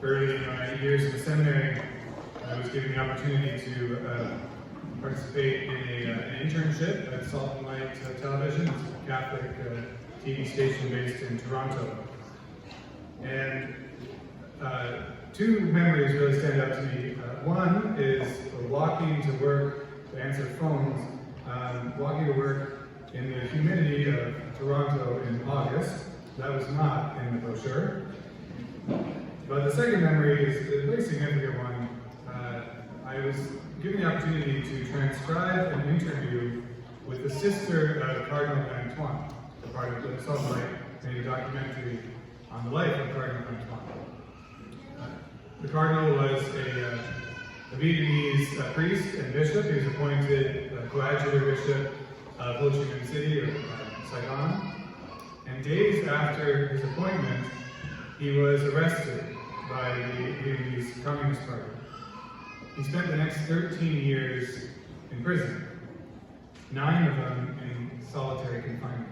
Early in my years in the seminary, I was given the opportunity to participate in an internship at Salt and Light Television. It's a Catholic TV station based in Toronto. And two memories really stand out to me. One is walking to work to answer phones, walking to work in the humidity of Toronto in August. That was not in the brochure. But the second memory is a very significant one. I was given the opportunity to transcribe an interview with the sister of Cardinal Antoine. The part of the Salt and Light made a documentary on the life of Cardinal Antoine. The Cardinal was a Vietnamese priest and bishop. He was appointed coadjutor bishop of Ho Chi Minh City, or Saigon. And days after his appointment, he was arrested by the Vietnamese Communist Party. He spent the next 13 years in prison, 9 of them in solitary confinement.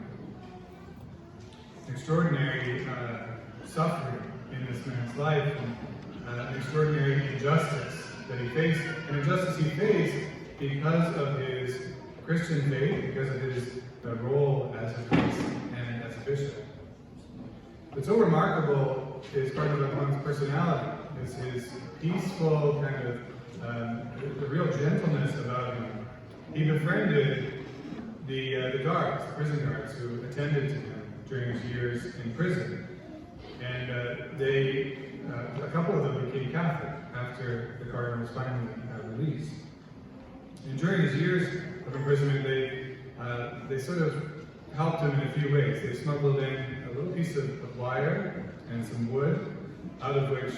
Extraordinary suffering in this man's life, and an extraordinary injustice that he faced, an injustice he faced because of his Christian faith, because of his role as a priest and as a bishop. What's so remarkable is Cardinal Antoine's personality, is his peaceful kind of, the real gentleness about him. He befriended the guards, the prison guards, who attended to him during his years in prison. And a couple of them became Catholic after the Cardinal was finally released. And during his years of imprisonment, they sort of helped him in a few ways. They smuggled in a little piece of wire and some wood, out of which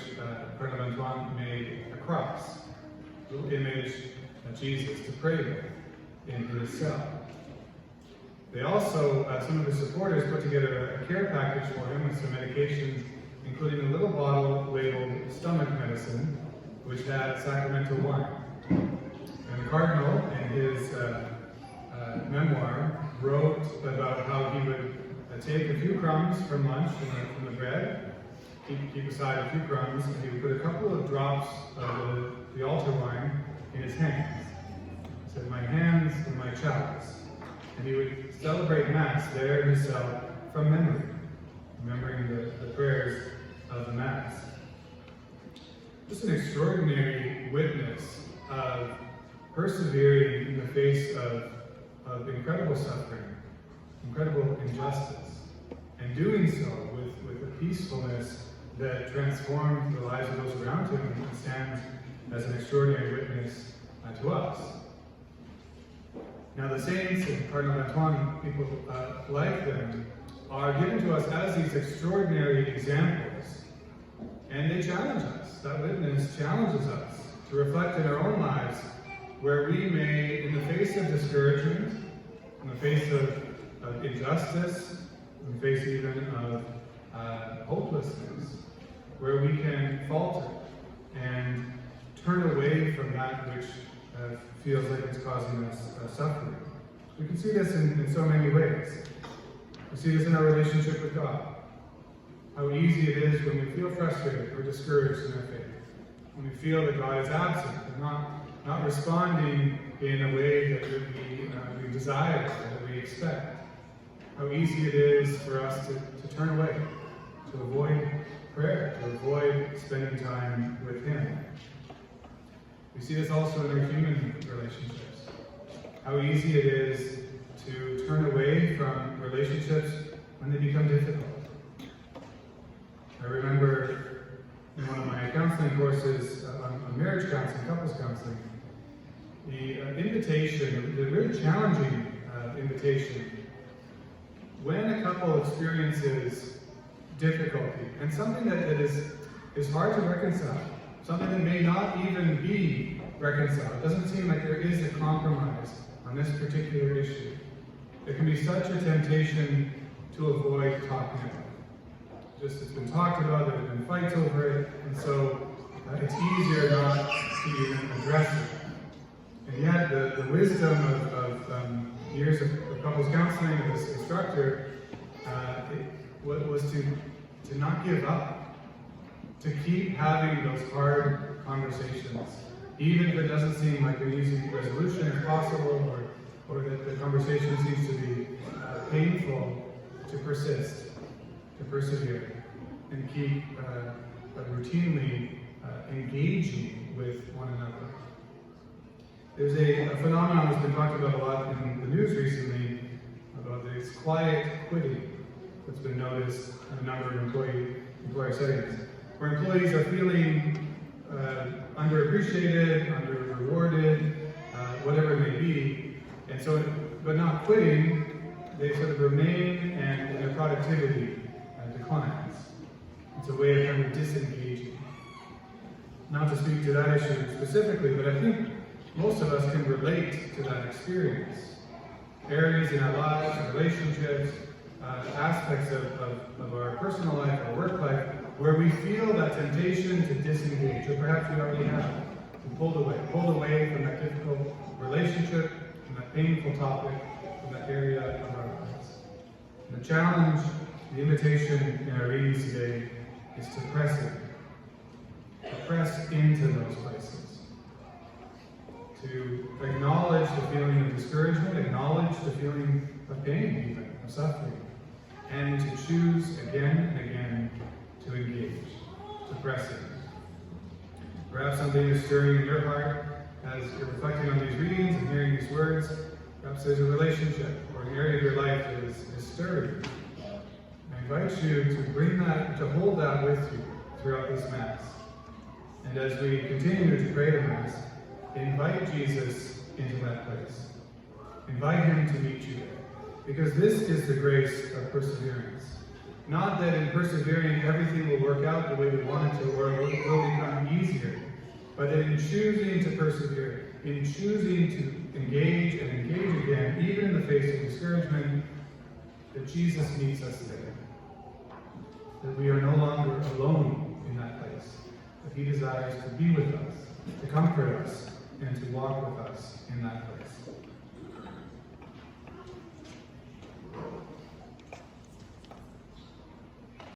Cardinal Antoine made a cross, a little image of Jesus to pray with in his cell. They also, some of his supporters, put together a care package for him with some medications, including a little bottle labeled stomach medicine, which had sacramental wine. And the Cardinal, in his memoir, wrote about how he would take a few crumbs from lunch from the bread, keep aside a few crumbs, and he would put a couple of drops of the altar wine in his hands. He said, "My hands and my chalice." And he would celebrate Mass there in his cell from memory, remembering the prayers of the Mass. Just an extraordinary witness of persevering in the face of incredible suffering, incredible injustice, and doing so with a peacefulness that transformed the lives of those around him and stands as an extraordinary witness to us. Now the saints and Cardinal Antoine, people like them, are given to us as these extraordinary examples, and they challenge us. That witness challenges us to reflect in our own lives where we may, in the face of discouragement, in the face of injustice, in the face even of hopelessness, where we can falter and turn away from that which feels like it's causing us suffering. We can see this in so many ways. We see this in our relationship with God. How easy it is when we feel frustrated or discouraged in our faith, when we feel that God is absent and not responding in a way that we desire or that we expect. How easy it is for us to turn away, to avoid prayer, to avoid spending time with Him. We see this also in our human relationships. How easy it is to turn away from relationships when they become difficult. I remember in one of my counseling courses on marriage counseling, couples counseling, the invitation, the really challenging invitation, when a couple experiences difficulty and something that is hard to reconcile, something that may not even be reconciled. It doesn't seem like there is a compromise on this particular issue. It can be such a temptation to avoid talking about it. Just it's been talked about, there have been fights over it, and so it's easier not to even address it. And yet the wisdom of years of couples counseling of this instructor was to not give up, to keep having those hard conversations, even if it doesn't seem like an easy resolution is possible, or that the conversation seems to be painful, to persist, to persevere, and keep routinely engaging with one another. There's a phenomenon that's been talked about a lot in the news recently about this quiet quitting that's been noticed in a number of employer settings, where employees are feeling underappreciated, under-rewarded, whatever it may be, and so, but not quitting, they sort of remain and their productivity declines. It's a way of kind of disengaging. Not to speak to that issue specifically, but I think most of us can relate to that experience. Areas in our lives, relationships, aspects of our personal life, our work life, where we feel that temptation to disengage, or perhaps we already have, to pulled away from that difficult relationship, from that painful topic, from that area of our lives. And the challenge, the invitation in our readings today is to press in, to press into those places, to acknowledge the feeling of discouragement, acknowledge the feeling of pain, even, of suffering, and to choose again and again to engage, to press in. Perhaps something is stirring in your heart as you're reflecting on these readings and hearing these words. Perhaps there's a relationship or an area of your life that is stirring. I invite you to bring that, to hold that with you throughout this Mass. And as we continue to pray the Mass, invite Jesus into that place. Invite him to meet you there. Because this is the grace of perseverance. Not that in persevering everything will work out the way we want it to, or it will become easier, but that in choosing to persevere, in choosing to engage and engage again, even in the face of discouragement, that Jesus meets us there. That we are no longer alone in that place. That he desires to be with us, to comfort us, and to walk with us in that place.